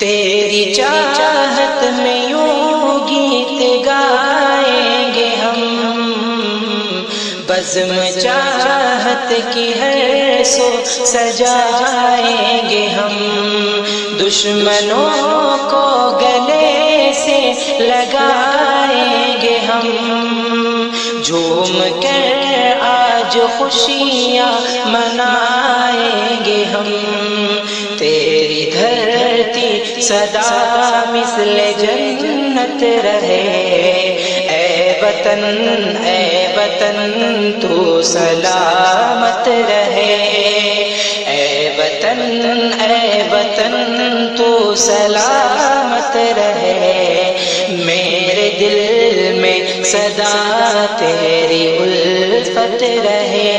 تیری چاہت میں یوں گیت گائیں گے ہم، بزم چاہت کی ہر سو سجائیں گے ہم، دشمنوں کو گلے سے لگائیں گے ہم، جھوم کر آج خوشیاں منائیں گے ہم، تیری دھرتی سدا مثل جنت رہے، اے وطن تو سلامت رہے، اے وطن تو سلامت رہے، میرے دل میں سدا تیری الفت رہے،